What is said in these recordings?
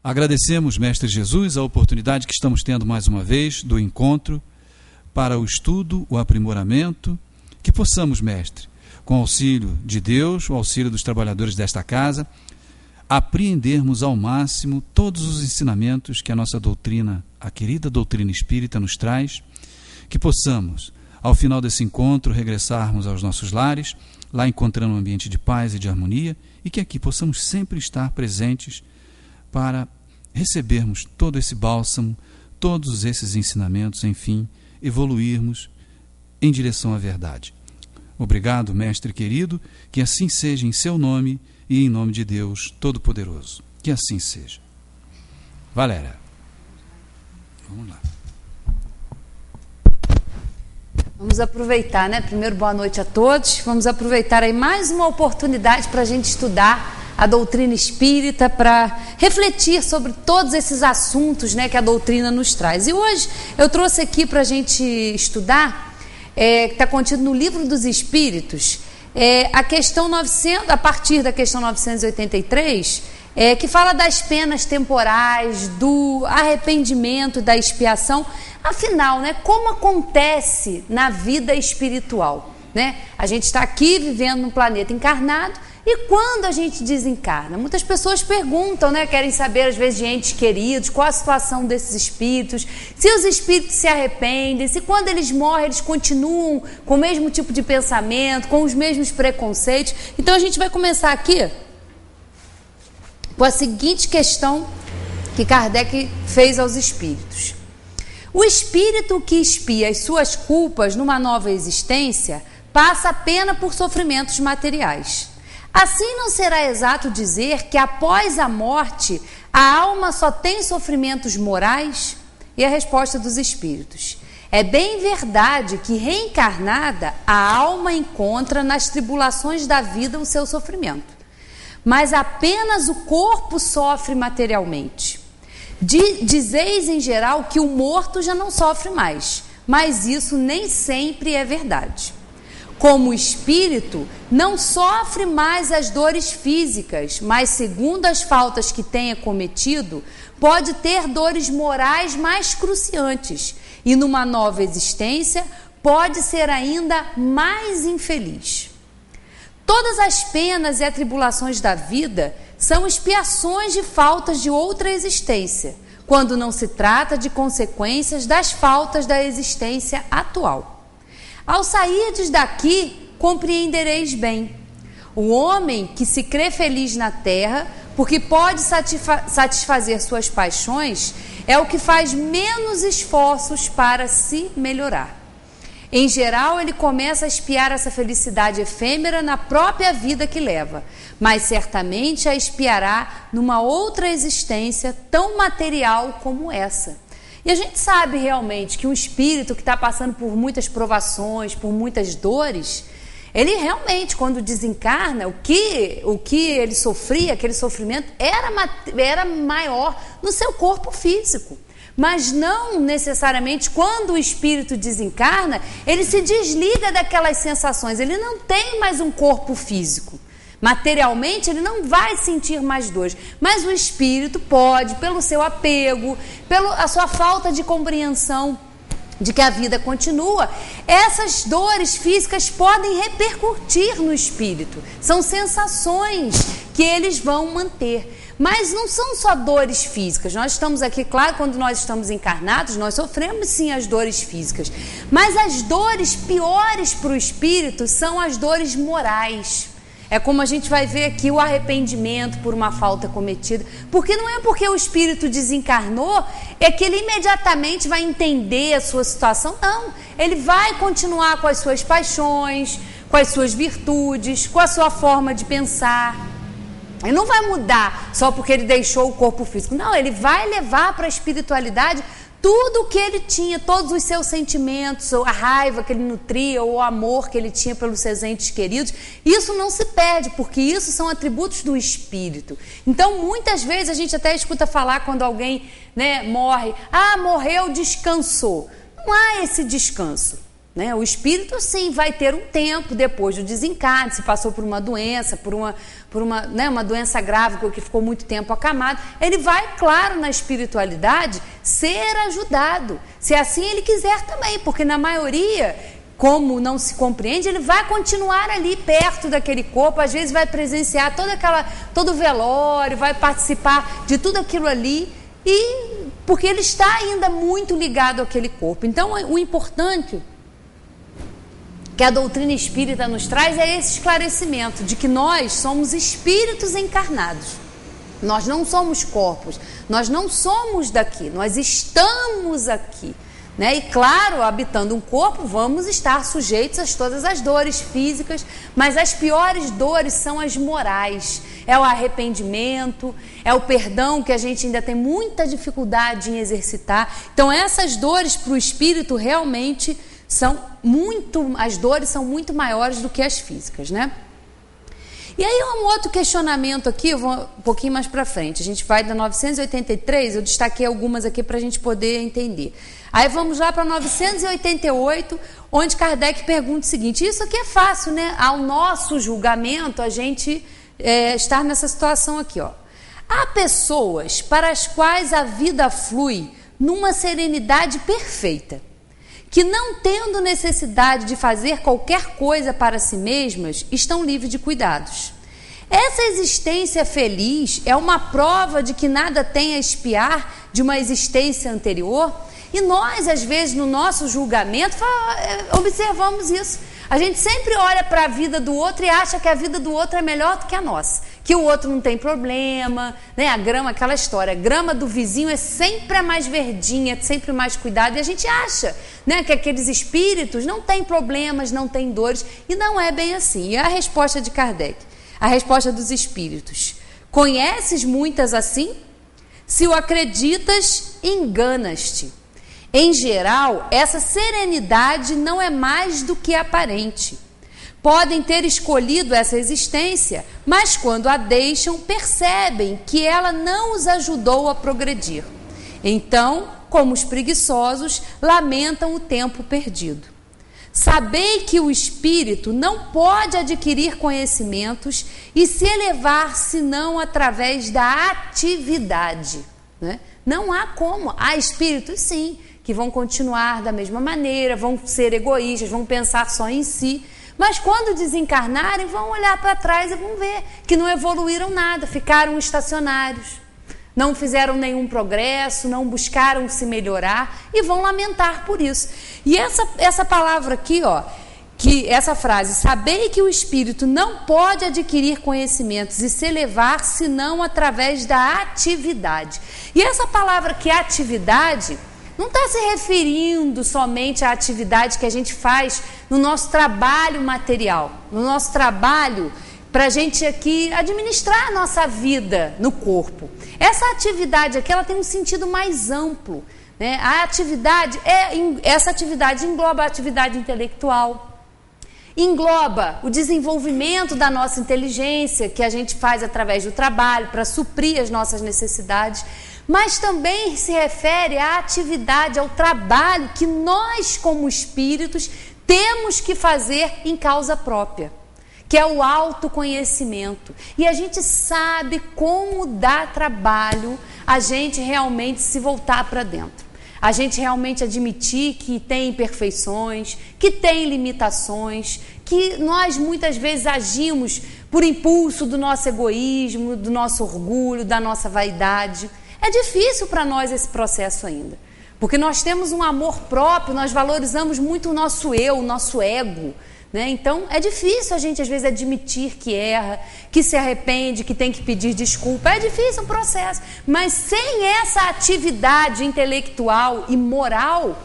Agradecemos, Mestre Jesus, a oportunidade que estamos tendo mais uma vez do encontro para o estudo, o aprimoramento, que possamos, Mestre, com o auxílio de Deus, o auxílio dos trabalhadores desta casa, apreendermos ao máximo todos os ensinamentos que a nossa doutrina, a querida doutrina espírita, nos traz, que possamos, ao final desse encontro, regressarmos aos nossos lares, lá encontrando um ambiente de paz e de harmonia, e que aqui possamos sempre estar presentes para recebermos todo esse bálsamo, todos esses ensinamentos, enfim, evoluirmos em direção à verdade. Obrigado, Mestre querido, que assim seja em seu nome e em nome de Deus Todo-Poderoso. Que assim seja. Valéria, vamos lá. Vamos aproveitar, né? Primeiro, boa noite a todos. Vamos aproveitar aí mais uma oportunidade para a gente estudar a doutrina espírita, para refletir sobre todos esses assuntos, né, que a doutrina nos traz. E hoje eu trouxe aqui para a gente estudar, que está contido no Livro dos Espíritos, a questão 900, a partir da questão 983, que fala das penas temporais, do arrependimento, da expiação. Afinal, né, como acontece na vida espiritual, né? A gente está aqui vivendo num planeta encarnado, e quando a gente desencarna? Muitas pessoas perguntam, né, querem saber às vezes de entes queridos, qual a situação desses espíritos, se os espíritos se arrependem, se quando eles morrem eles continuam com o mesmo tipo de pensamento, com os mesmos preconceitos. Então a gente vai começar aqui com a seguinte questão que Kardec fez aos espíritos. O espírito que expia as suas culpas numa nova existência passa a pena por sofrimentos materiais. Assim, não será exato dizer que após a morte a alma só tem sofrimentos morais? E a resposta dos espíritos: é bem verdade que reencarnada a alma encontra nas tribulações da vida o seu sofrimento, mas apenas o corpo sofre materialmente. Dizeis em geral que o morto já não sofre mais, mas isso nem sempre é verdade. Como o espírito não sofre mais as dores físicas, mas segundo as faltas que tenha cometido, pode ter dores morais mais cruciantes e numa nova existência pode ser ainda mais infeliz. Todas as penas e atribulações da vida são expiações de faltas de outra existência, quando não se trata de consequências das faltas da existência atual. Ao sairdes daqui, compreendereis bem. O homem que se crê feliz na terra, porque pode satisfazer suas paixões, é o que faz menos esforços para se melhorar. Em geral, ele começa a espiar essa felicidade efêmera na própria vida que leva, mas certamente a espiará numa outra existência tão material como essa. E a gente sabe realmente que um espírito que está passando por muitas provações, por muitas dores, ele realmente, quando desencarna, o que ele sofria, aquele sofrimento, era maior no seu corpo físico. Mas não necessariamente quando o espírito desencarna, ele se desliga daquelas sensações, ele não tem mais um corpo físico. Materialmente ele não vai sentir mais dores, mas o espírito pode, pelo seu apego, pela sua falta de compreensão de que a vida continua, essas dores físicas podem repercutir no espírito. São sensações que eles vão manter. Mas não são só dores físicas. Nós estamos aqui, claro, quando nós estamos encarnados, nós sofremos sim as dores físicas. Mas as dores piores para o espírito são as dores morais. É como a gente vai ver aqui o arrependimento por uma falta cometida. Porque não é porque o espírito desencarnou, é que ele imediatamente vai entender a sua situação. Não, ele vai continuar com as suas paixões, com as suas virtudes, com a sua forma de pensar. Ele não vai mudar só porque ele deixou o corpo físico. Não, ele vai levar para a espiritualidade tudo o que ele tinha, todos os seus sentimentos, a raiva que ele nutria, ou o amor que ele tinha pelos seus entes queridos. Isso não se perde, porque isso são atributos do espírito. Então, muitas vezes a gente até escuta falar quando alguém, né, morre: ah, morreu, descansou. Não há esse descanso. né? O espírito, sim, vai ter um tempo depois do desencarne, se passou por uma doença, né, uma doença grave que ficou muito tempo acamado, ele vai, claro, na espiritualidade, ser ajudado, se assim ele quiser também, porque na maioria, como não se compreende, ele vai continuar ali perto daquele corpo, às vezes vai presenciar todo o velório, vai participar de tudo aquilo ali, porque ele está ainda muito ligado àquele corpo. Então, o importante que a doutrina espírita nos traz é esse esclarecimento de que nós somos espíritos encarnados. Nós não somos corpos, nós não somos daqui, nós estamos aqui, né? E claro, habitando um corpo, vamos estar sujeitos a todas as dores físicas, mas as piores dores são as morais. É o arrependimento, é o perdão, que a gente ainda tem muita dificuldade em exercitar. Então essas dores para o espírito realmente as dores são muito maiores do que as físicas, né? E aí um outro questionamento aqui, eu vou um pouquinho mais para frente, a gente vai da 983, eu destaquei algumas aqui para a gente poder entender. Aí vamos lá para 988, onde Kardec pergunta o seguinte, isso aqui é fácil, né? Ao nosso julgamento, a gente estar nessa situação aqui, ó. Há pessoas para as quais a vida flui numa serenidade perfeita, que não tendo necessidade de fazer qualquer coisa para si mesmas, estão livres de cuidados. Essa existência feliz é uma prova de que nada tem a espiar de uma existência anterior, e nós, às vezes, no nosso julgamento, observamos isso. A gente sempre olha para a vida do outro e acha que a vida do outro é melhor do que a nossa, que o outro não tem problema, né? A grama, aquela história, a grama do vizinho é sempre a mais verdinha, sempre mais cuidado, e a gente acha, né, que aqueles espíritos não têm problemas, não têm dores, e não é bem assim. E a resposta de Kardec, a resposta dos espíritos: conheces muitas assim? Se o acreditas, enganas-te. Em geral, essa serenidade não é mais do que aparente. Podem ter escolhido essa existência, mas quando a deixam, percebem que ela não os ajudou a progredir. Então, como os preguiçosos, lamentam o tempo perdido. Sabei que o espírito não pode adquirir conhecimentos e se elevar senão através da atividade, né? Não há como. Há espíritos, sim, que vão continuar da mesma maneira, vão ser egoístas, vão pensar só em si, mas quando desencarnarem vão olhar para trás e vão ver que não evoluíram nada, ficaram estacionários, não fizeram nenhum progresso, não buscaram se melhorar e vão lamentar por isso. E essa palavra aqui, ó, essa frase, sabei que o espírito não pode adquirir conhecimentos e se elevar senão através da atividade. E essa palavra que atividade não está se referindo somente à atividade que a gente faz no nosso trabalho material, no nosso trabalho para a gente aqui administrar a nossa vida no corpo. Essa atividade aqui, ela tem um sentido mais amplo, né? Essa atividade engloba a atividade intelectual, engloba o desenvolvimento da nossa inteligência, que a gente faz através do trabalho para suprir as nossas necessidades, mas também se refere à atividade, ao trabalho que nós, como espíritos, temos que fazer em causa própria, que é o autoconhecimento. E a gente sabe como dá trabalho a gente realmente se voltar para dentro. A gente realmente admitir que tem imperfeições, que tem limitações, que nós muitas vezes agimos por impulso do nosso egoísmo, do nosso orgulho, da nossa vaidade. É difícil para nós esse processo ainda, porque nós temos um amor próprio, nós valorizamos muito o nosso eu, o nosso ego, né? Então é difícil a gente às vezes admitir que erra, que se arrepende, que tem que pedir desculpa. É difícil o processo, mas sem essa atividade intelectual e moral,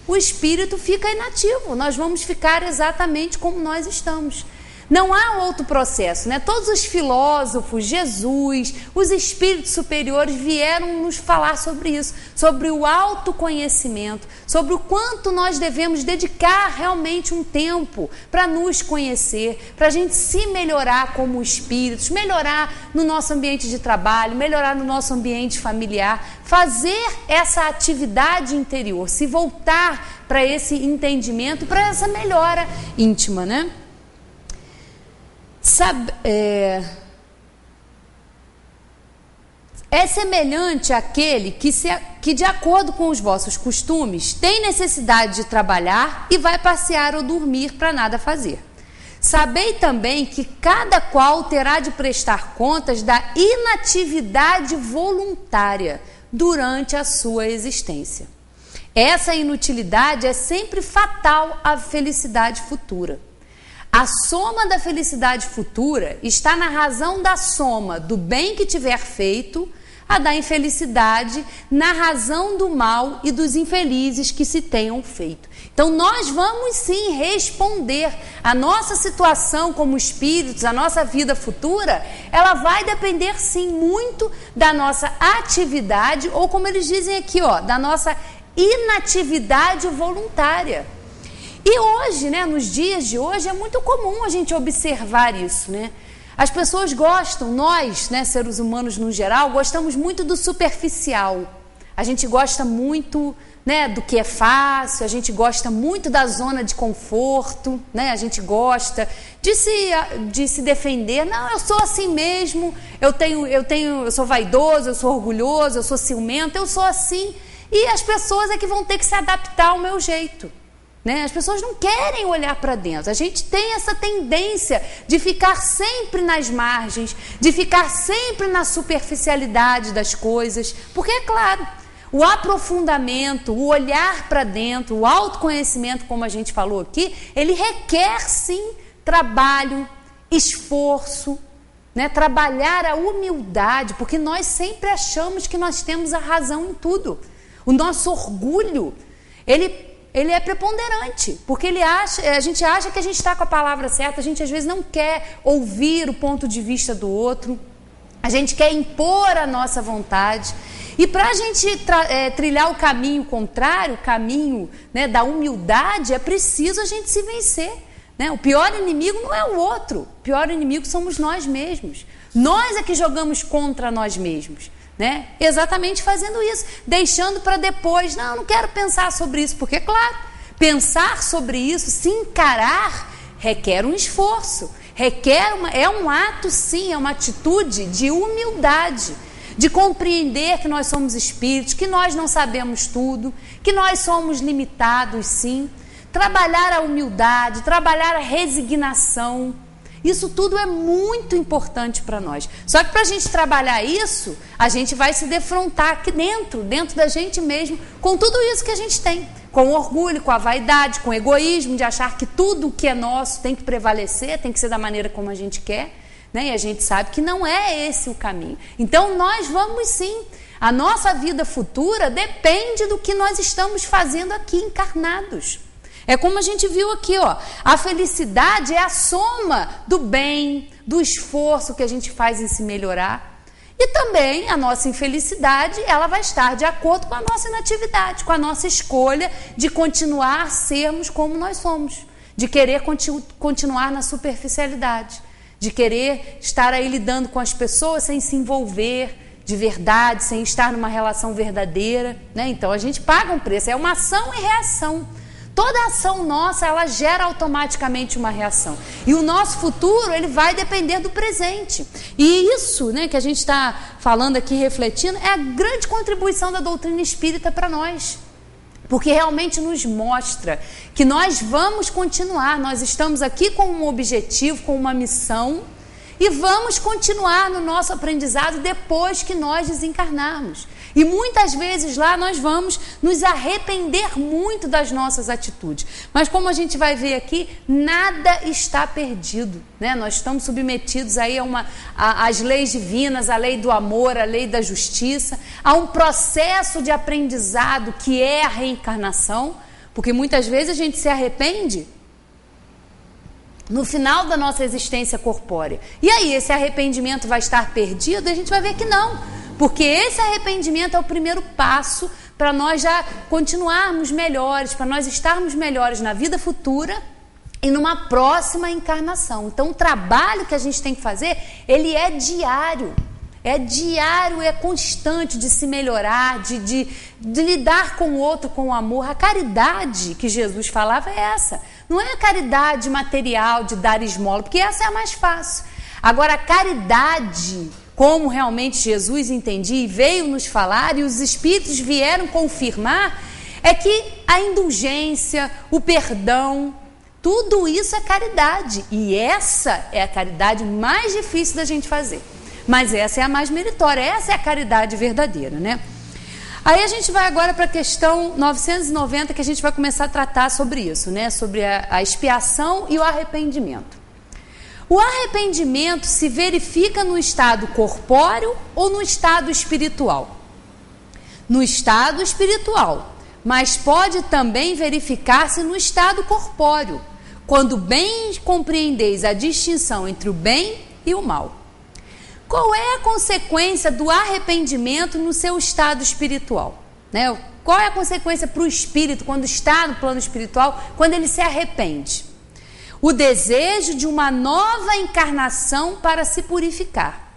o espírito fica inativo. Nós vamos ficar exatamente como nós estamos. Não há outro processo, né? Todos os filósofos, Jesus, os espíritos superiores vieram nos falar sobre isso, sobre o autoconhecimento, sobre o quanto nós devemos dedicar realmente um tempo para nos conhecer, para a gente se melhorar como espíritos, melhorar no nosso ambiente de trabalho, melhorar no nosso ambiente familiar, fazer essa atividade interior, se voltar para esse entendimento, para essa melhora íntima, né? É semelhante àquele que, de acordo com os vossos costumes, tem necessidade de trabalhar e vai passear ou dormir para nada fazer. Sabei também que cada qual terá de prestar contas da inatividade voluntária durante a sua existência. Essa inutilidade é sempre fatal à felicidade futura. A soma da felicidade futura está na razão da soma do bem que tiver feito, a da infelicidade na razão do mal e dos infelizes que se tenham feito. Então nós vamos sim responder. A nossa situação como espíritos, a nossa vida futura, ela vai depender sim muito da nossa atividade, ou como eles dizem aqui, da nossa inatividade voluntária. E hoje, né, nos dias de hoje, é muito comum a gente observar isso, né? As pessoas gostam, nós, né, seres humanos no geral, gostamos muito do superficial. A gente gosta muito, né, do que é fácil, a gente gosta muito da zona de conforto, né? A gente gosta de se defender. Não, eu sou assim mesmo, eu sou vaidoso, eu sou orgulhoso, eu sou ciumento, eu sou assim. E as pessoas é que vão ter que se adaptar ao meu jeito. Né? As pessoas não querem olhar para dentro. A gente tem essa tendência de ficar sempre nas margens, de ficar sempre na superficialidade das coisas, porque é claro, o aprofundamento, o olhar para dentro, o autoconhecimento, como a gente falou aqui, ele requer sim trabalho, esforço, né? Trabalhar a humildade, porque nós sempre achamos que nós temos a razão em tudo. O nosso orgulho, ele é preponderante, porque a gente acha que a gente está com a palavra certa, a gente às vezes não quer ouvir o ponto de vista do outro, a gente quer impor a nossa vontade. E para a gente trilhar o caminho contrário, o caminho, né, da humildade, é preciso a gente se vencer. Né? O pior inimigo não é o outro, o pior inimigo somos nós mesmos. Nós é que jogamos contra nós mesmos. Né? Exatamente fazendo isso, deixando para depois. Não, eu não quero pensar sobre isso, porque, claro, pensar sobre isso, se encarar, requer um esforço, é um ato, sim, é uma atitude de humildade, de compreender que nós somos espíritos, que nós não sabemos tudo, que nós somos limitados, sim. Trabalhar a humildade, trabalhar a resignação. Isso tudo é muito importante para nós. Só que para a gente trabalhar isso, a gente vai se defrontar aqui dentro da gente mesmo, com tudo isso que a gente tem. Com o orgulho, com a vaidade, com o egoísmo, de achar que tudo o que é nosso tem que prevalecer, tem que ser da maneira como a gente quer. Né? E a gente sabe que não é esse o caminho. Então nós vamos sim. A nossa vida futura depende do que nós estamos fazendo aqui encarnados. É como a gente viu aqui, a felicidade é a soma do bem, do esforço que a gente faz em se melhorar. E também a nossa infelicidade, ela vai estar de acordo com a nossa inatividade, com a nossa escolha de continuar a sermos como nós somos, de querer continuar na superficialidade, de querer estar aí lidando com as pessoas sem se envolver de verdade, sem estar numa relação verdadeira. Né? Então a gente paga um preço, é uma ação e reação. Toda ação nossa, ela gera automaticamente uma reação. E o nosso futuro, ele vai depender do presente. E isso, né, que a gente está falando aqui, refletindo, é a grande contribuição da doutrina espírita para nós. Porque realmente nos mostra que nós vamos continuar, nós estamos aqui com um objetivo, com uma missão, e vamos continuar no nosso aprendizado depois que nós desencarnarmos. E muitas vezes lá nós vamos nos arrepender muito das nossas atitudes. Mas como a gente vai ver aqui, nada está perdido. Né? Nós estamos submetidos aí às leis divinas, à lei do amor, à lei da justiça, a um processo de aprendizado que é a reencarnação, porque muitas vezes a gente se arrepende no final da nossa existência corpórea. E aí, esse arrependimento vai estar perdido? A gente vai ver que não, porque esse arrependimento é o primeiro passo para nós já continuarmos melhores, para nós estarmos melhores na vida futura e numa próxima encarnação. Então, o trabalho que a gente tem que fazer, ele é diário. É diário, é constante de se melhorar, de lidar com o outro com amor. A caridade que Jesus falava é essa. Não é a caridade material de dar esmola, porque essa é a mais fácil. Agora, a caridade, como realmente Jesus entendia e veio nos falar, e os Espíritos vieram confirmar, é que a indulgência, o perdão, tudo isso é caridade. E essa é a caridade mais difícil da gente fazer. Mas essa é a mais meritória, essa é a caridade verdadeira, né? Aí a gente vai agora para a questão 990, que a gente vai começar a tratar sobre isso, né? Sobre a expiação e o arrependimento. O arrependimento se verifica no estado corpóreo ou no estado espiritual? No estado espiritual, mas pode também verificar-se no estado corpóreo, quando bem compreendeis a distinção entre o bem e o mal. Qual é a consequência do arrependimento no seu estado espiritual? Né? Qual é a consequência para o espírito, quando está no plano espiritual, quando ele se arrepende? O desejo de uma nova encarnação para se purificar.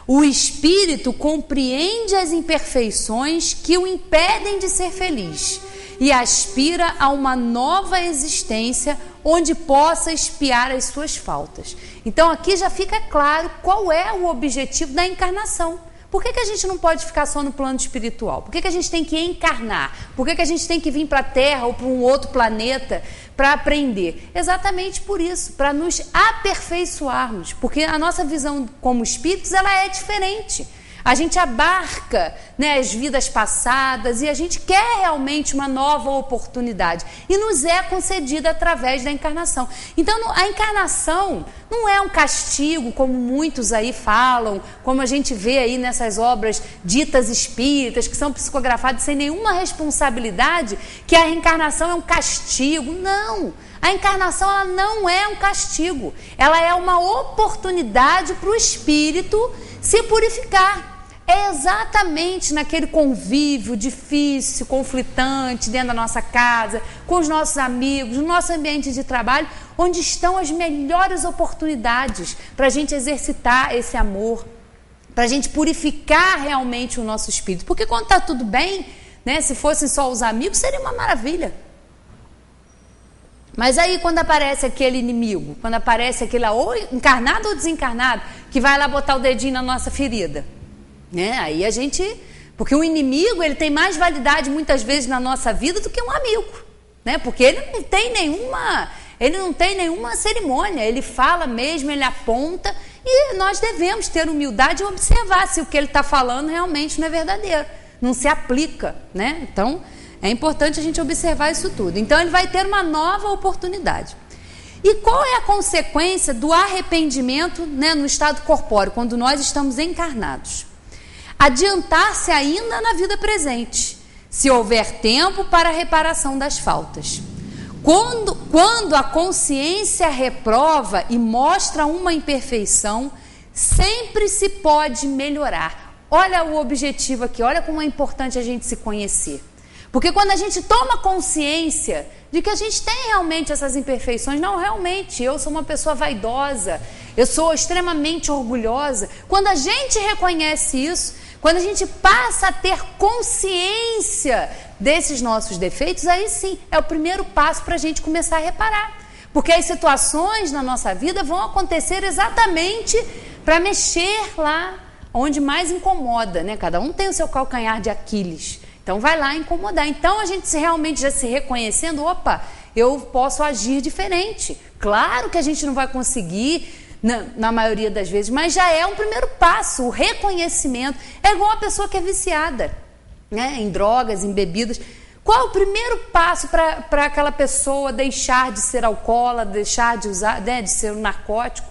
O espírito compreende as imperfeições que o impedem de ser feliz e aspira a uma nova existência onde possa expiar as suas faltas. Então aqui já fica claro qual é o objetivo da encarnação. Por que a gente não pode ficar só no plano espiritual? Por que a gente tem que encarnar? Por que a gente tem que vir para a Terra ou para um outro planeta para aprender? Exatamente por isso, para nos aperfeiçoarmos, porque a nossa visão como espíritos, ela é diferente. A gente abarca, né, as vidas passadas e a gente quer realmente uma nova oportunidade. E nos é concedida através da encarnação. Então, a encarnação não é um castigo, como muitos aí falam, como a gente vê aí nessas obras ditas espíritas, que são psicografadas sem nenhuma responsabilidade, que a reencarnação é um castigo. Não! A encarnação, ela não é um castigo. Ela é uma oportunidade para o espírito se purificar. É exatamente naquele convívio difícil, conflitante, dentro da nossa casa, com os nossos amigos, no nosso ambiente de trabalho, onde estão as melhores oportunidades para a gente exercitar esse amor, para a gente purificar realmente o nosso espírito. Porque quando está tudo bem, né, se fossem só os amigos, seria uma maravilha. Mas aí quando aparece aquele inimigo, quando aparece aquele ou encarnado ou desencarnado, que vai lá botar o dedinho na nossa ferida, né? Aí a gente... Porque o inimigo, ele tem mais validade muitas vezes na nossa vida do que um amigo, né? Porque ele não tem nenhuma cerimônia, ele fala mesmo, ele aponta, e nós devemos ter humildade e observar se o que ele está falando realmente não é verdadeiro, não se aplica, né? Então... é importante a gente observar isso tudo. Então, ele vai ter uma nova oportunidade. E qual é a consequência do arrependimento, né, no estado corpóreo, quando nós estamos encarnados? Adiantar-se ainda na vida presente, se houver tempo para a reparação das faltas. Quando a consciência reprova e mostra uma imperfeição, sempre se pode melhorar. Olha o objetivo aqui, olha como é importante a gente se conhecer. Porque quando a gente toma consciência de que a gente tem realmente essas imperfeições, não, realmente, eu sou uma pessoa vaidosa, eu sou extremamente orgulhosa. Quando a gente reconhece isso, quando a gente passa a ter consciência desses nossos defeitos, aí sim, é o primeiro passo para a gente começar a reparar. Porque as situações na nossa vida vão acontecer exatamente para mexer lá onde mais incomoda, né? Cada um tem o seu calcanhar de Aquiles. Então vai lá incomodar. Então a gente realmente já se reconhecendo, opa, eu posso agir diferente. Claro que a gente não vai conseguir na maioria das vezes, mas já é um primeiro passo, o reconhecimento. É igual a pessoa que é viciada, né, em drogas, em bebidas. Qual é o primeiro passo para aquela pessoa deixar de ser alcoólatra, deixar de usar, né, de ser um narcótico,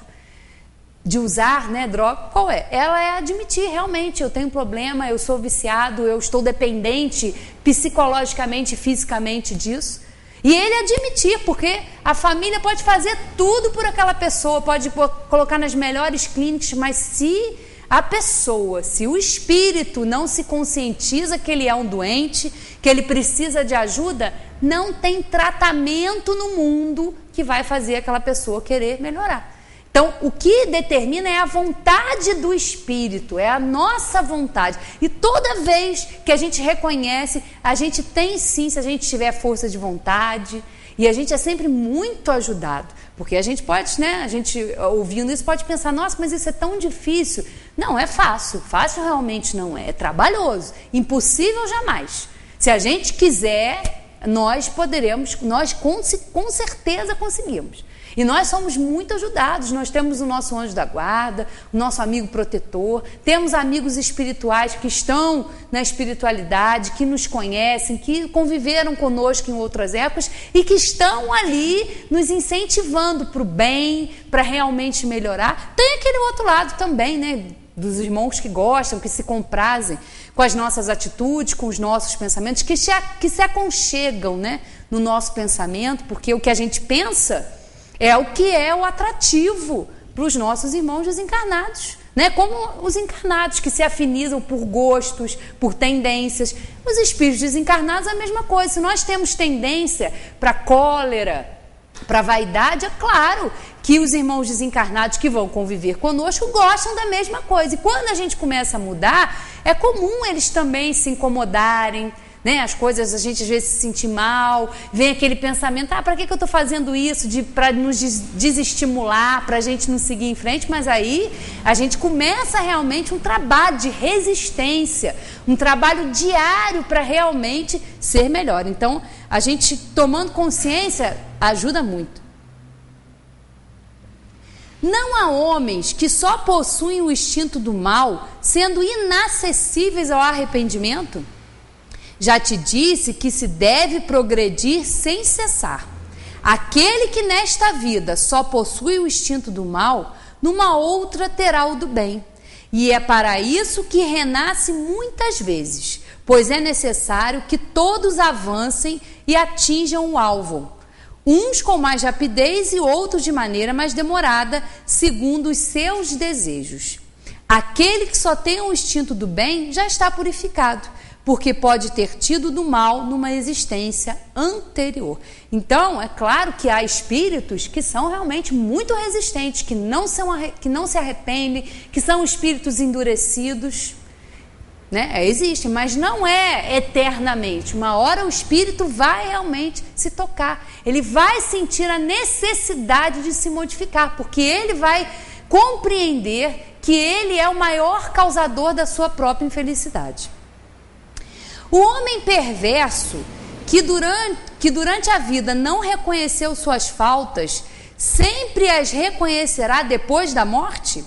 de usar, né, droga? Qual é? Ela é admitir, realmente, eu tenho problema, eu sou viciado, eu estou dependente psicologicamente e fisicamente disso. E ele admitir, porque a família pode fazer tudo por aquela pessoa, pode colocar nas melhores clínicas, mas se a pessoa, se o espírito não se conscientiza que ele é um doente, que ele precisa de ajuda, não tem tratamento no mundo que vai fazer aquela pessoa querer melhorar. Então, o que determina é a vontade do espírito, é a nossa vontade. E toda vez que a gente reconhece, a gente tem sim, se a gente tiver força de vontade, e a gente é sempre muito ajudado. Porque a gente pode, né, a gente ouvindo isso pode pensar, nossa, mas isso é tão difícil. Não, é fácil, fácil realmente não é trabalhoso, impossível jamais. Se a gente quiser, nós poderemos, nós com certeza conseguimos. E nós somos muito ajudados, nós temos o nosso anjo da guarda, o nosso amigo protetor, temos amigos espirituais que estão na espiritualidade, que nos conhecem, que conviveram conosco em outras épocas e que estão ali nos incentivando para o bem, para realmente melhorar. Tem aquele outro lado também, né, dos irmãos que gostam, que se comprazem com as nossas atitudes, com os nossos pensamentos, que se aconchegam, né, no nosso pensamento, porque o que a gente pensa é o que é o atrativo para os nossos irmãos desencarnados, né? Como os encarnados que se afinizam por gostos, por tendências. Os espíritos desencarnados é a mesma coisa. Se nós temos tendência para cólera, para vaidade, é claro que os irmãos desencarnados que vão conviver conosco gostam da mesma coisa. E quando a gente começa a mudar, é comum eles também se incomodarem, né? As coisas, a gente às vezes se sentir mal, vem aquele pensamento, para que eu estou fazendo isso? Para nos desestimular, para a gente não seguir em frente, mas aí a gente começa realmente um trabalho de resistência, um trabalho diário para realmente ser melhor. Então, a gente tomando consciência ajuda muito. Não há homens que só possuem o instinto do mal, sendo inacessíveis ao arrependimento? Já te disse que se deve progredir sem cessar. Aquele que nesta vida só possui o instinto do mal, numa outra terá o do bem. E é para isso que renasce muitas vezes, pois é necessário que todos avancem e atinjam o alvo. Uns com mais rapidez e outros de maneira mais demorada, segundo os seus desejos. Aquele que só tem o instinto do bem já está purificado, porque pode ter tido do mal numa existência anterior. Então, é claro que há espíritos que são realmente muito resistentes, que não se arrependem, que são espíritos endurecidos, né? Existem, mas não é eternamente. Uma hora o espírito vai realmente se tocar, ele vai sentir a necessidade de se modificar, porque ele vai compreender que ele é o maior causador da sua própria infelicidade. O homem perverso, que durante a vida não reconheceu suas faltas, sempre as reconhecerá depois da morte?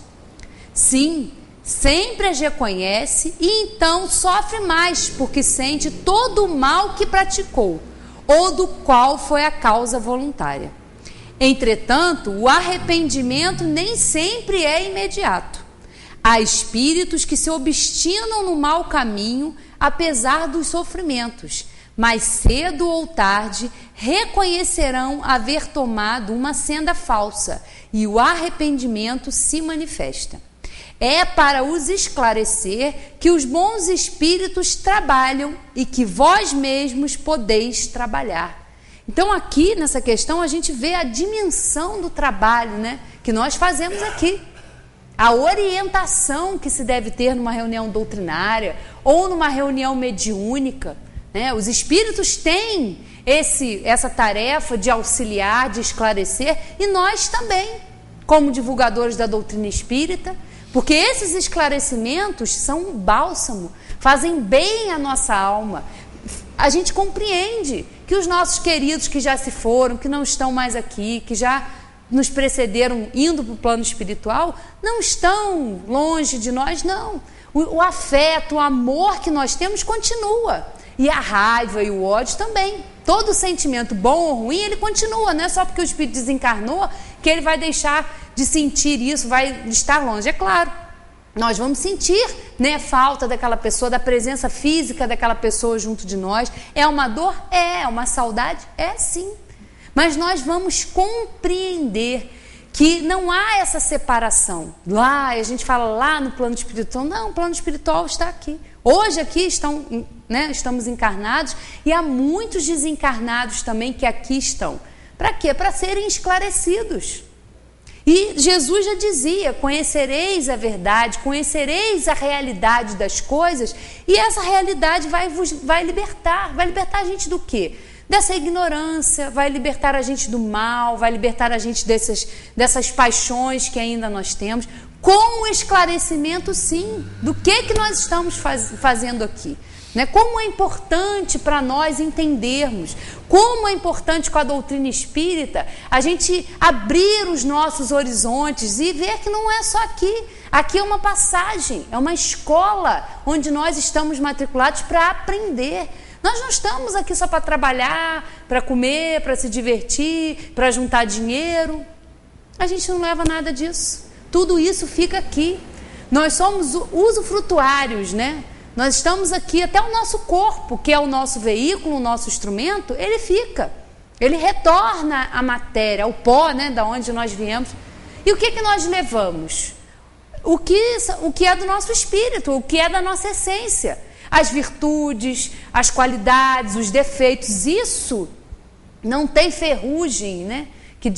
Sim, sempre as reconhece e então sofre mais, porque sente todo o mal que praticou, ou do qual foi a causa voluntária. Entretanto, o arrependimento nem sempre é imediato. Há espíritos que se obstinam no mau caminho, apesar dos sofrimentos, mas cedo ou tarde reconhecerão haver tomado uma senda falsa e o arrependimento se manifesta. É para os esclarecer que os bons espíritos trabalham e que vós mesmos podeis trabalhar. Então aqui nessa questão a gente vê a dimensão do trabalho, né, que nós fazemos aqui. A orientação que se deve ter numa reunião doutrinária ou numa reunião mediúnica, né? Os espíritos têm essa tarefa de auxiliar, de esclarecer, e nós também, como divulgadores da doutrina espírita, porque esses esclarecimentos são um bálsamo, fazem bem à nossa alma. A gente compreende que os nossos queridos que já se foram, que não estão mais aqui, que já nos precederam indo para o plano espiritual, não estão longe de nós, não. O afeto, o amor que nós temos continua. E a raiva e o ódio também. Todo sentimento, bom ou ruim, ele continua. Não é só porque o espírito desencarnou que ele vai deixar de sentir isso, vai estar longe. É claro, Nós vamos sentir, né, falta daquela pessoa, da presença física daquela pessoa junto de nós. É uma dor? É uma saudade? É sim. Mas nós vamos compreender que não há essa separação. Lá, a gente fala lá no plano espiritual. Não, o plano espiritual está aqui. Hoje aqui estamos encarnados e há muitos desencarnados também que aqui estão. Para quê? Para serem esclarecidos. E Jesus já dizia: conhecereis a verdade, conhecereis a realidade das coisas, e essa realidade vai libertar a gente do quê? Dessa ignorância, vai libertar a gente do mal, vai libertar a gente dessas paixões que ainda nós temos, com o esclarecimento, sim, do que nós estamos fazendo aqui. Né? Como é importante para nós entendermos, como é importante com a doutrina espírita a gente abrir os nossos horizontes e ver que não é só aqui. Aqui é uma passagem, é uma escola onde nós estamos matriculados para aprender. Nós não estamos aqui só para trabalhar, para comer, para se divertir, para juntar dinheiro. A gente não leva nada disso. Tudo isso fica aqui. Nós somos usufrutuários, né? Nós estamos aqui, até o nosso corpo, que é o nosso veículo, o nosso instrumento, ele fica. Ele retorna à matéria, ao pó, né, da onde nós viemos. E o que nós levamos? O que é do nosso espírito, o que é da nossa essência. As virtudes, as qualidades, os defeitos, isso não tem ferrugem, né, que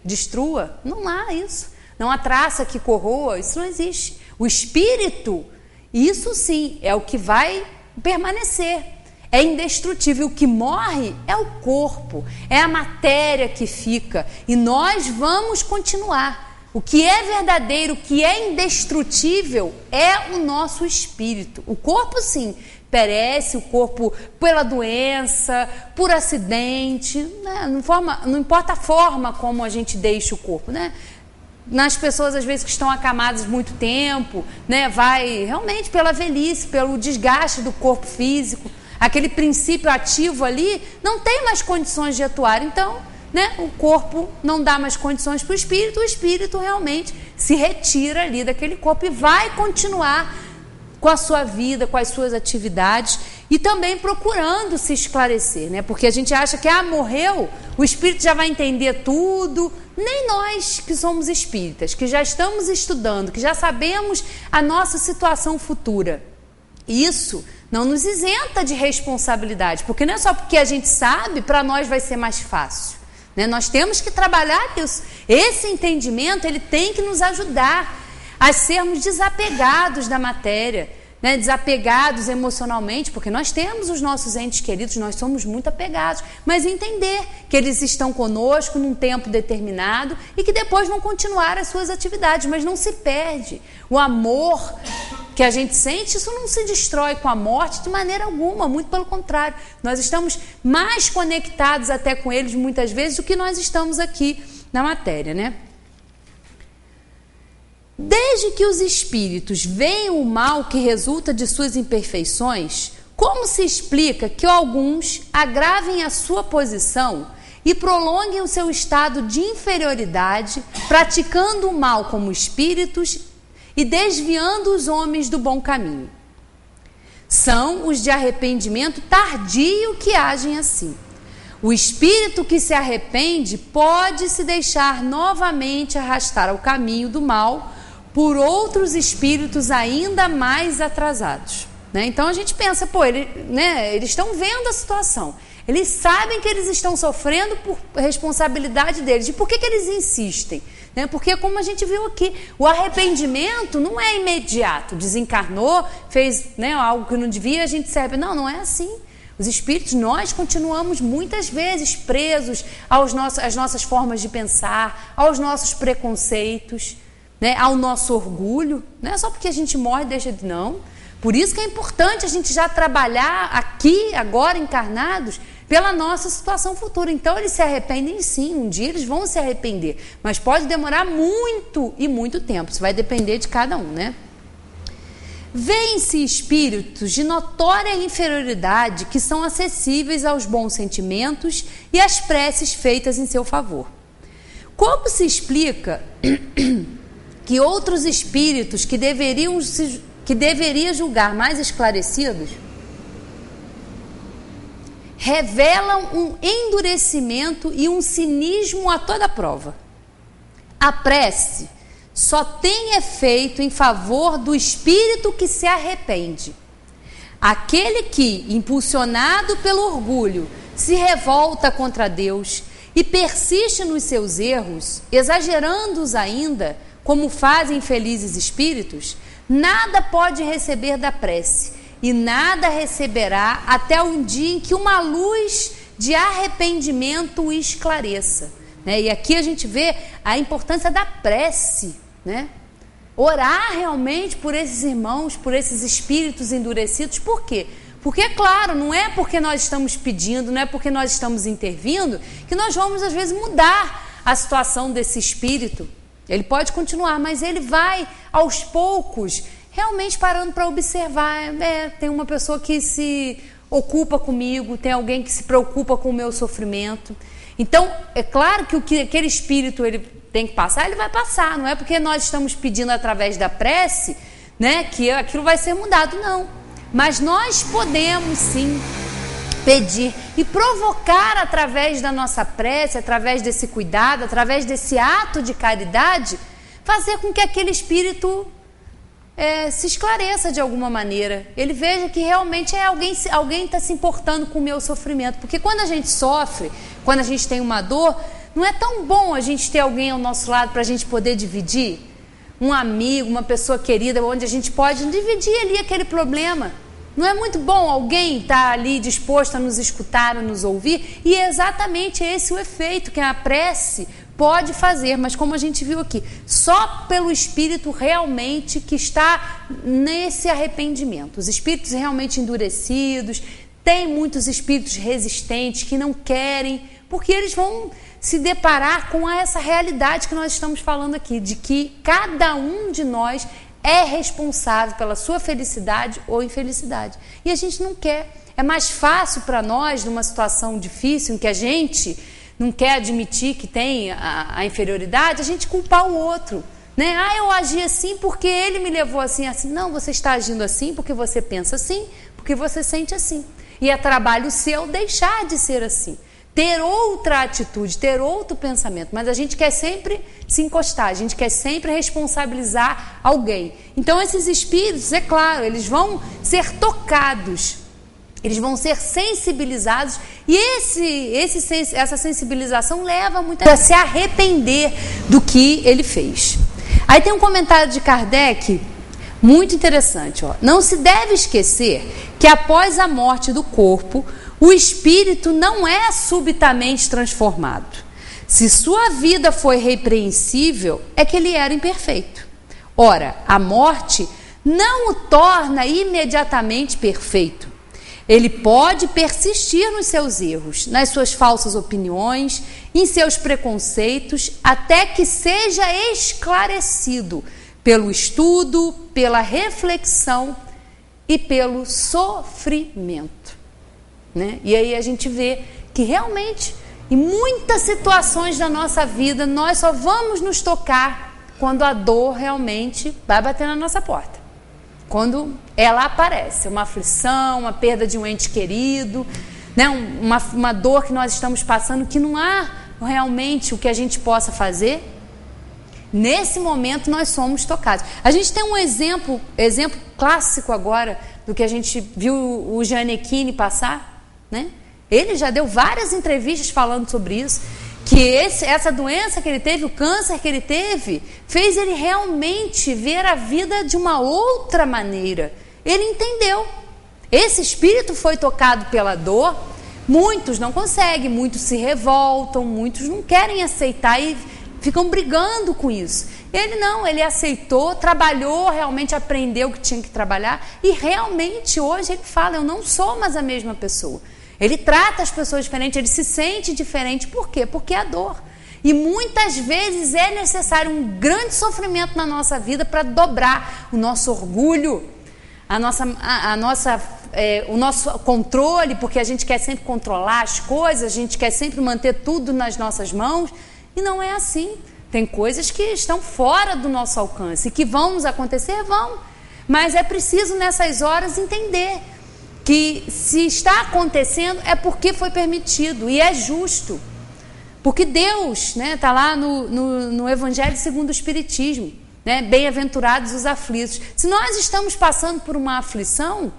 destrua. Não há isso. Não há traça que corroa, isso não existe. O espírito, isso sim, é o que vai permanecer. É indestrutível. O que morre é o corpo, é a matéria que fica. E nós vamos continuar. O que é verdadeiro, o que é indestrutível é o nosso espírito. O corpo, sim, perece, o corpo pela doença, por acidente, né? Não importa a forma como a gente deixa o corpo, né? Nas pessoas, às vezes, que estão acamadas muito tempo, né? Vai realmente pela velhice, pelo desgaste do corpo físico. Aquele princípio ativo ali não tem mais condições de atuar. Então, né, o corpo não dá mais condições para o espírito realmente se retira ali daquele corpo e vai continuar com a sua vida, com as suas atividades e também procurando se esclarecer, né? Porque a gente acha que morreu, o espírito já vai entender tudo. Nem nós que somos espíritas, que já estamos estudando, que já sabemos a nossa situação futura, isso não nos isenta de responsabilidade, porque não é só porque a gente sabe, para nós vai ser mais fácil. Nós temos que trabalhar isso. Esse entendimento, ele tem que nos ajudar a sermos desapegados da matéria, né? Desapegados emocionalmente, porque nós temos os nossos entes queridos, nós somos muito apegados, mas entender que eles estão conosco num tempo determinado e que depois vão continuar as suas atividades, mas não se perde. O amor que a gente sente, isso não se destrói com a morte de maneira alguma, muito pelo contrário. Nós estamos mais conectados até com eles muitas vezes do que nós estamos aqui na matéria, né? Desde que os espíritos veem o mal que resulta de suas imperfeições, como se explica que alguns agravem a sua posição e prolonguem o seu estado de inferioridade, praticando o mal como espíritos e desviando os homens do bom caminho? São os de arrependimento tardio que agem assim. O espírito que se arrepende pode se deixar novamente arrastar ao caminho do mal por outros espíritos ainda mais atrasados, né? Então a gente pensa, eles estão vendo a situação, eles sabem que eles estão sofrendo por responsabilidade deles. E por que eles insistem? Né? Porque, como a gente viu aqui, o arrependimento não é imediato. Desencarnou, fez, né, algo que não devia, a gente serve. Não é assim. Os espíritos, nós continuamos muitas vezes presos às nossas formas de pensar, aos nossos preconceitos, né, ao nosso orgulho. Não é só porque a gente morre e deixa de... Não. Por isso que é importante a gente já trabalhar aqui, agora encarnados, pela nossa situação futura. Então eles se arrependem sim, um dia eles vão se arrepender, mas pode demorar muito e muito tempo, isso vai depender de cada um, né? Vêem-se espíritos de notória inferioridade que são acessíveis aos bons sentimentos e às preces feitas em seu favor. Como se explica que outros espíritos que deveria julgar mais esclarecidos revelam um endurecimento e um cinismo a toda prova. A prece só tem efeito em favor do espírito que se arrepende. Aquele que, impulsionado pelo orgulho, se revolta contra Deus e persiste nos seus erros, exagerando-os ainda, como fazem felizes espíritos, nada pode receber da prece e nada receberá até um dia em que uma luz de arrependimento o esclareça. E aqui a gente vê a importância da prece, né? Orar realmente por esses irmãos, por esses espíritos endurecidos. Por quê? Porque, é claro, não é porque nós estamos pedindo, não é porque nós estamos intervindo, que nós vamos, às vezes, mudar a situação desse espírito. Ele pode continuar, mas ele vai, aos poucos, realmente parando para observar. Tem uma pessoa que se ocupa comigo, tem alguém que se preocupa com o meu sofrimento. Então, é claro que o que aquele espírito ele tem que passar, ele vai passar. Não é porque nós estamos pedindo através da prece, né, que aquilo vai ser mudado, não. Mas nós podemos sim pedir e provocar através da nossa prece, através desse cuidado, através desse ato de caridade, fazer com que aquele espírito se esclareça de alguma maneira. Ele veja que realmente alguém está se importando com o meu sofrimento. Porque quando a gente sofre, quando a gente tem uma dor, não é tão bom a gente ter alguém ao nosso lado para a gente poder dividir? Um amigo, uma pessoa querida, onde a gente pode dividir ali aquele problema. Não é muito bom alguém estar ali disposto a nos escutar, a nos ouvir? E é exatamente esse o efeito que a prece pode fazer. Mas como a gente viu aqui, só pelo espírito realmente que está nesse arrependimento. Os espíritos realmente endurecidos, tem muitos espíritos resistentes que não querem, porque eles vão se deparar com essa realidade que nós estamos falando aqui, de que cada um de nós é responsável pela sua felicidade ou infelicidade. E a gente não quer. É mais fácil para nós, numa situação difícil, em que a gente não quer admitir que tem a inferioridade, a gente culpar o outro. Né? Eu agi assim porque ele me levou assim. Não, você está agindo assim porque você pensa assim, porque você sente assim. E é trabalho seu deixar de ser assim. Ter outra atitude, ter outro pensamento, mas a gente quer sempre se encostar, a gente quer sempre responsabilizar alguém. Então esses espíritos, é claro, eles vão ser tocados, eles vão ser sensibilizados e essa sensibilização leva muito a se arrepender do que ele fez. Aí tem um comentário de Kardec muito interessante. Não se deve esquecer que após a morte do corpo, o espírito não é subitamente transformado. Se sua vida foi repreensível, é que ele era imperfeito. Ora, a morte não o torna imediatamente perfeito. Ele pode persistir nos seus erros, nas suas falsas opiniões, em seus preconceitos, até que seja esclarecido pelo estudo, pela reflexão e pelo sofrimento. Né? E aí a gente vê que realmente, em muitas situações da nossa vida, nós só vamos nos tocar quando a dor realmente vai bater na nossa porta. Quando ela aparece, uma aflição, uma perda de um ente querido, né? uma dor que nós estamos passando, que não há realmente o que a gente possa fazer. Nesse momento nós somos tocados. A gente tem um exemplo clássico agora do que a gente viu o Gianecchini passar. Né? Ele já deu várias entrevistas falando sobre isso, que essa doença que ele teve, o câncer que ele teve, fez ele realmente ver a vida de uma outra maneira. Ele entendeu. Esse espírito foi tocado pela dor. Muitos não conseguem, muitos se revoltam, muitos não querem aceitar e ficam brigando com isso. Ele não, ele aceitou, trabalhou, realmente aprendeu o que tinha que trabalhar e realmente hoje ele fala, eu não sou mais a mesma pessoa. Ele trata as pessoas diferente, ele se sente diferente. Por quê? Porque é a dor. E muitas vezes é necessário um grande sofrimento na nossa vida para dobrar o nosso orgulho, o nosso controle, porque a gente quer sempre controlar as coisas, a gente quer sempre manter tudo nas nossas mãos. E não é assim. Tem coisas que estão fora do nosso alcance, que vão nos acontecer, vão. Mas é preciso nessas horas entender que se está acontecendo é porque foi permitido e é justo. Porque Deus, né, está lá no Evangelho segundo o Espiritismo, né, bem-aventurados os aflitos. Se nós estamos passando por uma aflição,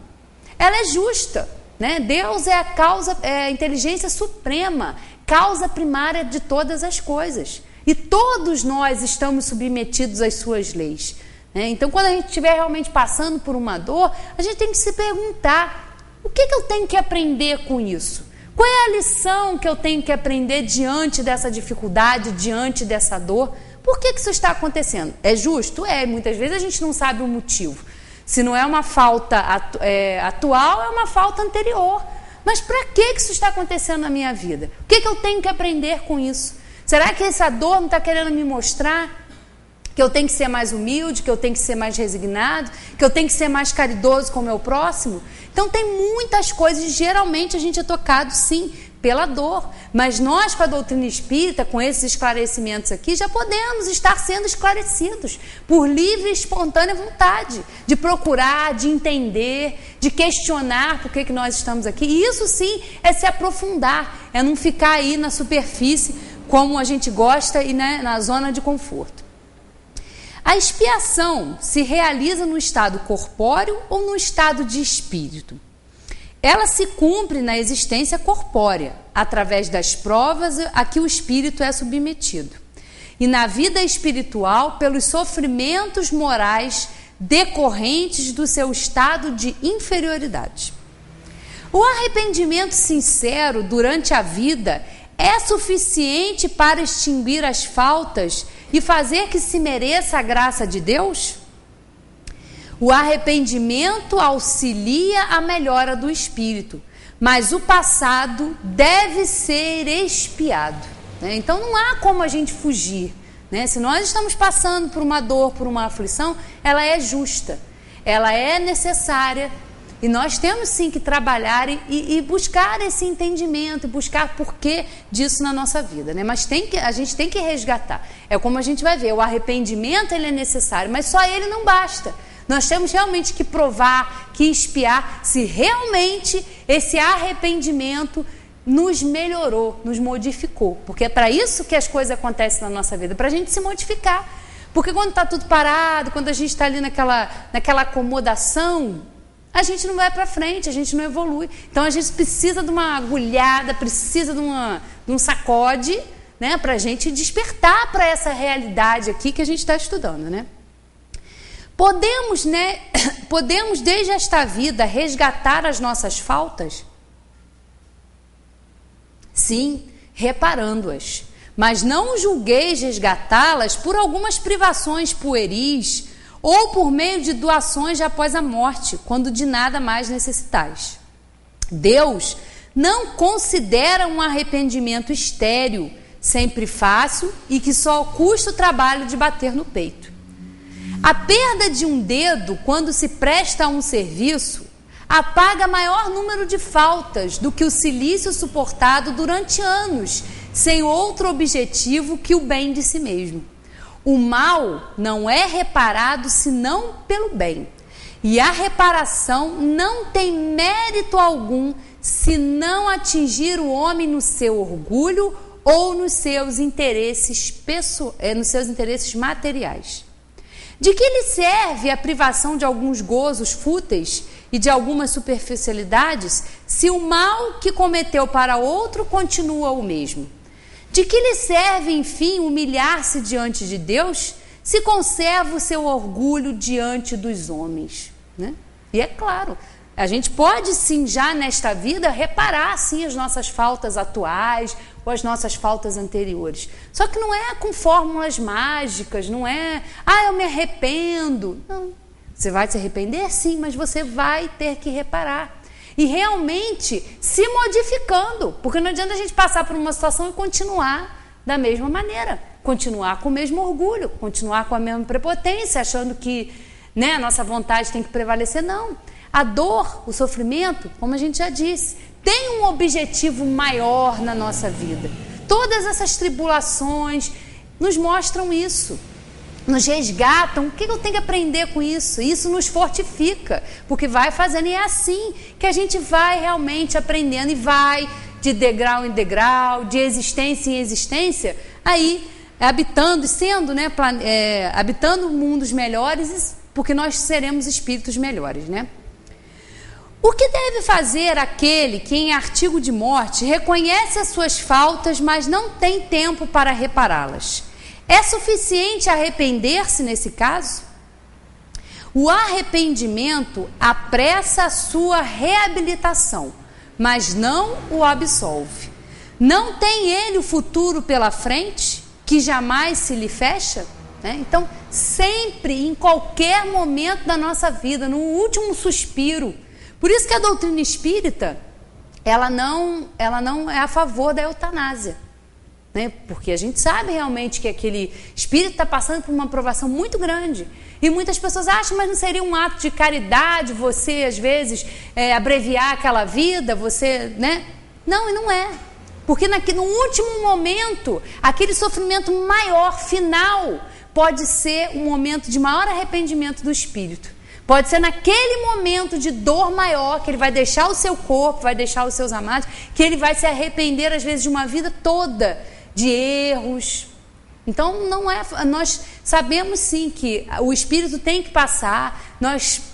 ela é justa. Né? Deus é a inteligência suprema, causa primária de todas as coisas. E todos nós estamos submetidos às suas leis. Né? Então, quando a gente estiver realmente passando por uma dor, a gente tem que se perguntar: o que eu tenho que aprender com isso? Qual é a lição que eu tenho que aprender diante dessa dificuldade, diante dessa dor? Por que isso está acontecendo? É justo? É. Muitas vezes a gente não sabe o motivo. Se não é uma falta atual, é uma falta anterior. Mas para que isso está acontecendo na minha vida? O que eu tenho que aprender com isso? Será que essa dor não está querendo me mostrar que eu tenho que ser mais humilde, que eu tenho que ser mais resignado, que eu tenho que ser mais caridoso com o meu próximo? Então tem muitas coisas, geralmente a gente é tocado sim pela dor, mas nós com a doutrina espírita, com esses esclarecimentos aqui, já podemos estar sendo esclarecidos por livre e espontânea vontade, de procurar, de entender, de questionar por que nós estamos aqui. E isso sim é se aprofundar, é não ficar aí na superfície como a gente gosta e, né, na zona de conforto. A expiação se realiza no estado corpóreo ou no estado de espírito? Ela se cumpre na existência corpórea, através das provas a que o espírito é submetido. E na vida espiritual, pelos sofrimentos morais decorrentes do seu estado de inferioridade. O arrependimento sincero durante a vida é suficiente para extinguir as faltas e fazer que se mereça a graça de Deus? O arrependimento auxilia a melhora do espírito, mas o passado deve ser expiado. Né? Então não há como a gente fugir. Né? Se nós estamos passando por uma dor, por uma aflição, ela é justa, ela é necessária. E nós temos sim que trabalhar e buscar esse entendimento, buscar porquê disso na nossa vida, né? Mas a gente tem que resgatar. É como a gente vai ver, o arrependimento ele é necessário, mas só ele não basta. Nós temos realmente que provar, que expiar se realmente esse arrependimento nos melhorou, nos modificou. Porque é para isso que as coisas acontecem na nossa vida, para a gente se modificar. Porque quando está tudo parado, quando a gente está ali naquela acomodação, a gente não vai para frente, a gente não evolui. Então a gente precisa de uma agulhada, precisa de um sacode, né, para a gente despertar para essa realidade aqui que a gente está estudando, né? Podemos desde esta vida resgatar as nossas faltas? Sim, reparando-as. Mas não julgueis resgatá-las por algumas privações pueris ou por meio de doações após a morte, quando de nada mais necessitais. Deus não considera um arrependimento estéril, sempre fácil e que só custa o trabalho de bater no peito. A perda de um dedo, quando se presta a um serviço, apaga maior número de faltas do que o silício suportado durante anos, sem outro objetivo que o bem de si mesmo. O mal não é reparado senão pelo bem, e a reparação não tem mérito algum se não atingir o homem no seu orgulho ou nos seus interesses materiais. De que lhe serve a privação de alguns gozos fúteis e de algumas superficialidades, se o mal que cometeu para outro continua o mesmo? De que lhe serve, enfim, humilhar-se diante de Deus, se conserva o seu orgulho diante dos homens? Né? E é claro, a gente pode sim, já nesta vida, reparar sim as nossas faltas atuais ou as nossas faltas anteriores. Só que não é com fórmulas mágicas, não é, eu me arrependo. Não, você vai se arrepender sim, mas você vai ter que reparar. E realmente se modificando, porque não adianta a gente passar por uma situação e continuar da mesma maneira, continuar com o mesmo orgulho, continuar com a mesma prepotência, achando que, né, a nossa vontade tem que prevalecer. Não. A dor, o sofrimento, como a gente já disse, tem um objetivo maior na nossa vida. Todas essas tribulações, nos mostram isso, nos resgatam. O que eu tenho que aprender com isso? Isso nos fortifica, porque vai fazendo, e é assim que a gente vai realmente aprendendo, e vai de degrau em degrau, de existência em existência, aí habitando e sendo, né, habitando mundos melhores, porque nós seremos espíritos melhores, né? O que deve fazer aquele que, em artigo de morte, reconhece as suas faltas, mas não tem tempo para repará-las? É suficiente arrepender-se nesse caso? O arrependimento apressa a sua reabilitação, mas não o absolve. Não tem ele o futuro pela frente, que jamais se lhe fecha? Então, sempre, em qualquer momento da nossa vida, no último suspiro. Por isso que a doutrina espírita, ela não é a favor da eutanásia, né? Porque a gente sabe realmente que aquele espírito está passando por uma provação muito grande. E muitas pessoas acham, mas não seria um ato de caridade você, às vezes, abreviar aquela vida, você, né? Não, e não é. Porque no último momento, aquele sofrimento maior, final, pode ser um momento de maior arrependimento do espírito. Pode ser naquele momento de dor maior, que ele vai deixar o seu corpo, vai deixar os seus amados, que ele vai se arrepender, às vezes, de uma vida toda, de erros. Então, não é, nós sabemos sim que o espírito tem que passar,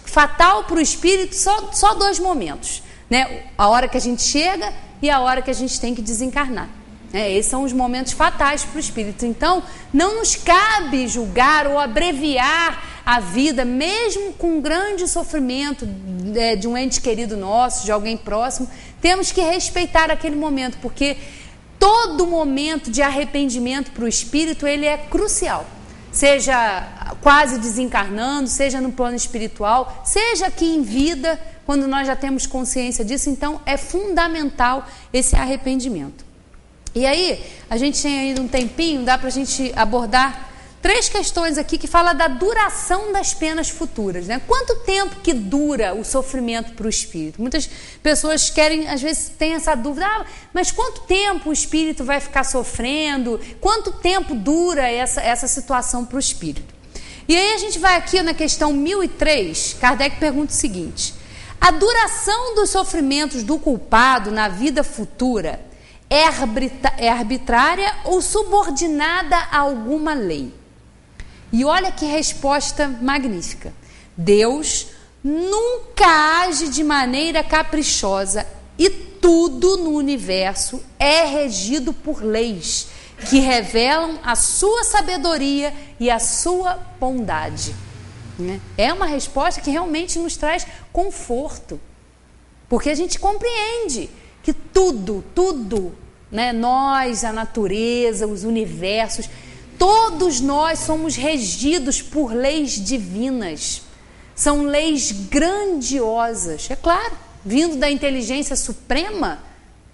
fatal para o espírito só 2 momentos, né? A hora que a gente chega e a hora que a gente tem que desencarnar. Esses são os momentos fatais para o espírito. Então, não nos cabe julgar ou abreviar a vida, mesmo com grande sofrimento de um ente querido nosso, de alguém próximo. Temos que respeitar aquele momento, porque todo momento de arrependimento para o espírito, ele é crucial. Seja quase desencarnando, seja no plano espiritual, seja aqui em vida, quando nós já temos consciência disso. Então, é fundamental esse arrependimento. E aí, a gente tem ainda um tempinho, dá para a gente abordar 3 questões aqui que falam da duração das penas futuras, né? Quanto tempo que dura o sofrimento para o espírito? Muitas pessoas querem, às vezes, tem essa dúvida, mas quanto tempo o espírito vai ficar sofrendo? Quanto tempo dura essa situação para o espírito? E aí a gente vai aqui na questão 1003, Kardec pergunta o seguinte: a duração dos sofrimentos do culpado na vida futura é arbitrária ou subordinada a alguma lei? E olha que resposta magnífica. Deus nunca age de maneira caprichosa e tudo no universo é regido por leis que revelam a sua sabedoria e a sua bondade. É uma resposta que realmente nos traz conforto, porque a gente compreende que tudo, né, nós, a natureza, os universos, todos nós somos regidos por leis divinas. São leis grandiosas. É claro, vindo da inteligência suprema,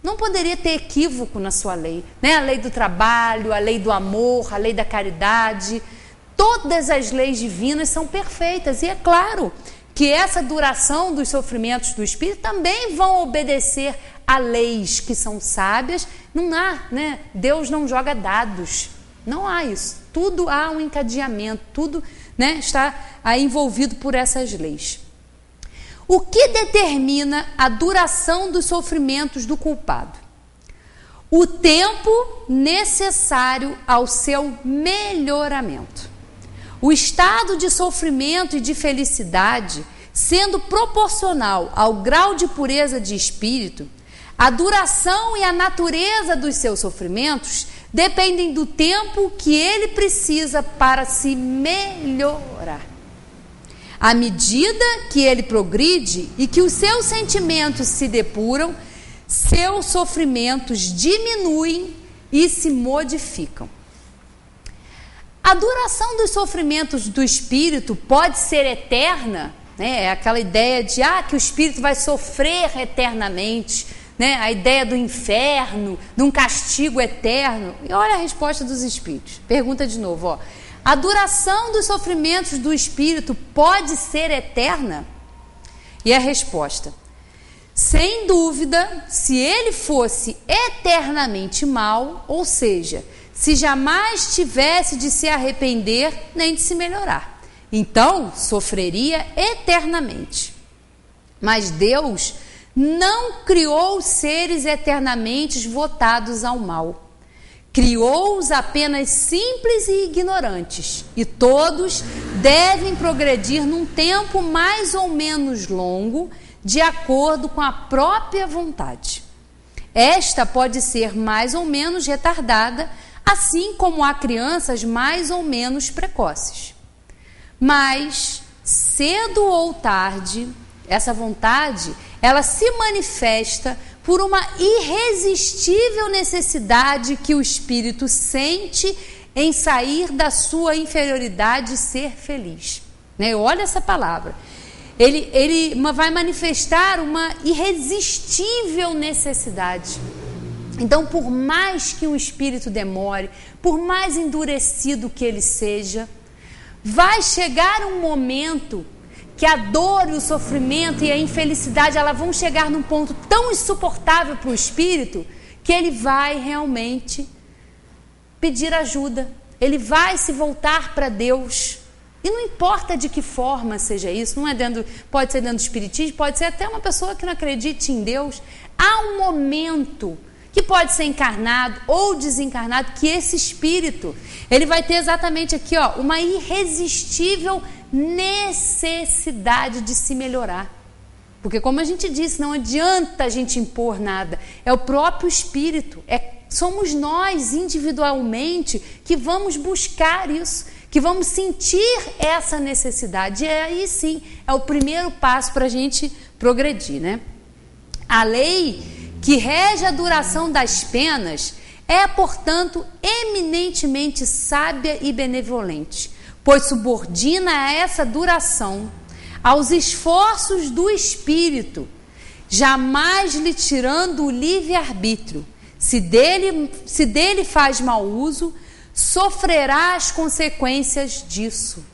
não poderia ter equívoco na sua lei, né? A lei do trabalho, a lei do amor, a lei da caridade. Todas as leis divinas são perfeitas. E é claro que essa duração dos sofrimentos do espírito também vão obedecer a leis que são sábias. Não há, né? Deus não joga dados. Não há isso. Tudo há um encadeamento, tudo, né, está aí envolvido por essas leis. O que determina a duração dos sofrimentos do culpado? O tempo necessário ao seu melhoramento. O estado de sofrimento e de felicidade, sendo proporcional ao grau de pureza de espírito, a duração e a natureza dos seus sofrimentos dependem do tempo que ele precisa para se melhorar. À medida que ele progride e que os seus sentimentos se depuram, seus sofrimentos diminuem e se modificam. A duração dos sofrimentos do espírito pode ser eterna, né? É aquela ideia de que o espírito vai sofrer eternamente, né? A ideia do inferno, de um castigo eterno. E olha a resposta dos espíritos. Pergunta de novo, a duração dos sofrimentos do espírito pode ser eterna? E a resposta: sem dúvida, se ele fosse eternamente mau, ou seja, se jamais tivesse de se arrepender nem de se melhorar. Então, sofreria eternamente. Mas Deus não criou os seres eternamente votados ao mal. Criou-os apenas simples e ignorantes, e todos devem progredir num tempo mais ou menos longo, de acordo com a própria vontade. Esta pode ser mais ou menos retardada, assim como há crianças mais ou menos precoces. Mas, cedo ou tarde, essa vontade, ela se manifesta por uma irresistível necessidade que o espírito sente em sair da sua inferioridade e ser feliz. Né? Olha essa palavra. Ele vai manifestar uma irresistível necessidade. Então, por mais que um espírito demore, por mais endurecido que ele seja, vai chegar um momento que a dor e o sofrimento e a infelicidade, elas vão chegar num ponto tão insuportável para o espírito, que ele vai realmente pedir ajuda, ele vai se voltar para Deus, e não importa de que forma seja isso, não é pode ser dentro do espiritismo, pode ser até uma pessoa que não acredite em Deus. Há um momento que pode ser encarnado ou desencarnado, que esse espírito, ele vai ter exatamente aqui, uma irresistível necessidade de se melhorar. Porque, como a gente disse, não adianta a gente impor nada, é o próprio espírito, somos nós individualmente que vamos buscar isso, que vamos sentir essa necessidade, e aí sim é o primeiro passo para a gente progredir, né? A lei que rege a duração das penas é, portanto, eminentemente sábia e benevolente, pois subordina a essa duração aos esforços do espírito, jamais lhe tirando o livre-arbítrio. Se dele faz mau uso, sofrerá as consequências disso,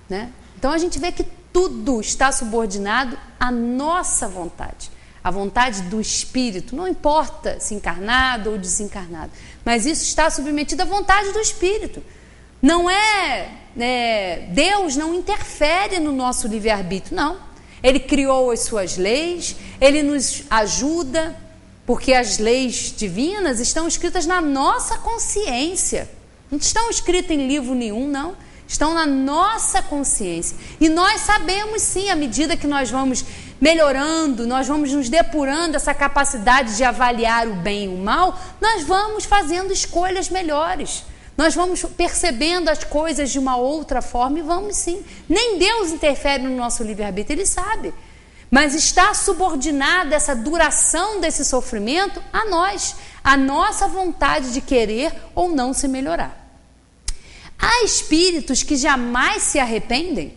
né? Então a gente vê que tudo está subordinado à nossa vontade, à vontade do espírito, não importa se encarnado ou desencarnado, mas isso está submetido à vontade do espírito. Não Deus não interfere no nosso livre-arbítrio, não. Ele criou as suas leis, ele nos ajuda, porque as leis divinas estão escritas na nossa consciência. Não estão escritas em livro nenhum, não. Estão na nossa consciência. E nós sabemos sim, à medida que nós vamos melhorando, nós vamos nos depurando essa capacidade de avaliar o bem e o mal, nós vamos fazendo escolhas melhores. Nós vamos percebendo as coisas de uma outra forma e vamos sim. Nem Deus interfere no nosso livre-arbítrio, Ele sabe. Mas está subordinada essa duração desse sofrimento a nós, a nossa vontade de querer ou não se melhorar. Há espíritos que jamais se arrependem.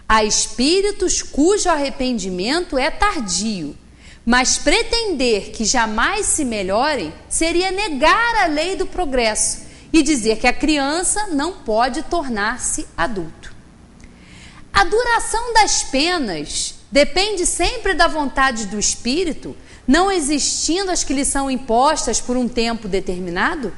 Há espíritos cujo arrependimento é tardio, mas pretender que jamais se melhorem seria negar a lei do progresso e dizer que a criança não pode tornar-se adulto. A duração das penas depende sempre da vontade do espírito, não existindo as que lhe são impostas por um tempo determinado?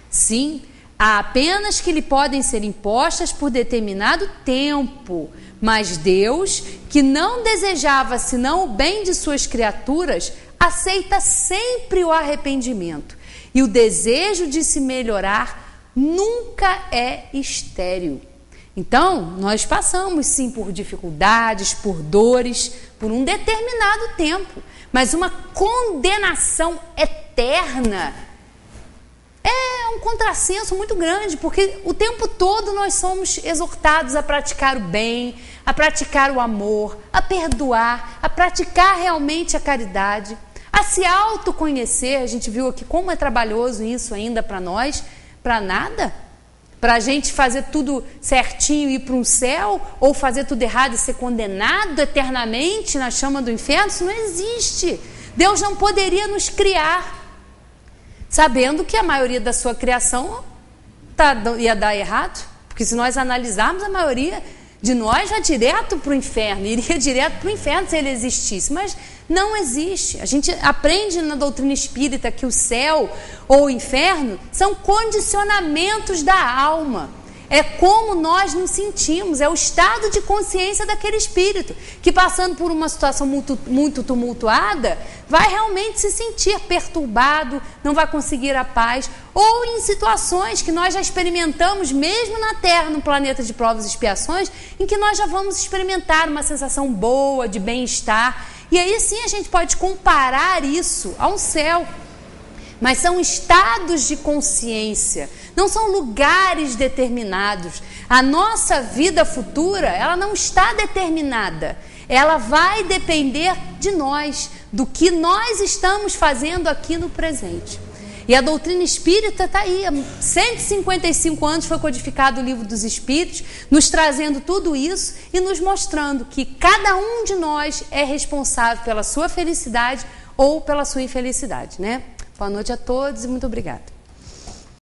Sim, há penas que lhe podem ser impostas por determinado tempo, mas Deus, que não desejava senão o bem de suas criaturas, aceita sempre o arrependimento. E o desejo de se melhorar nunca é estéril. Então, nós passamos sim por dificuldades, por dores, por um determinado tempo, mas uma condenação eterna é um contrassenso muito grande, porque o tempo todo nós somos exortados a praticar o bem, a praticar o amor, a perdoar, a praticar realmente a caridade, a se autoconhecer. A gente viu aqui como é trabalhoso isso ainda para nós, para nada. Para a gente fazer tudo certinho e ir para um céu, ou fazer tudo errado e ser condenado eternamente na chama do inferno, isso não existe. Deus não poderia nos criar sabendo que a maioria da sua criação ia dar errado, porque se nós analisarmos, a maioria de nós vai direto para o inferno, iria direto para o inferno se ele existisse, mas não existe. A gente aprende na doutrina espírita que o céu ou o inferno são condicionamentos da alma. É como nós nos sentimos, é o estado de consciência daquele espírito, que passando por uma situação muito tumultuada, vai realmente se sentir perturbado, não vai conseguir a paz, ou em situações que nós já experimentamos, mesmo na Terra, no planeta de provas e expiações, em que nós já vamos experimentar uma sensação boa, de bem-estar, e aí sim a gente pode comparar isso a um céu. Mas são estados de consciência, não são lugares determinados. A nossa vida futura, ela não está determinada. Ela vai depender de nós, do que nós estamos fazendo aqui no presente. E a doutrina espírita está aí, há 155 anos foi codificado o Livro dos Espíritos, nos trazendo tudo isso e nos mostrando que cada um de nós é responsável pela sua felicidade ou pela sua infelicidade, né? Boa noite a todos e muito obrigada.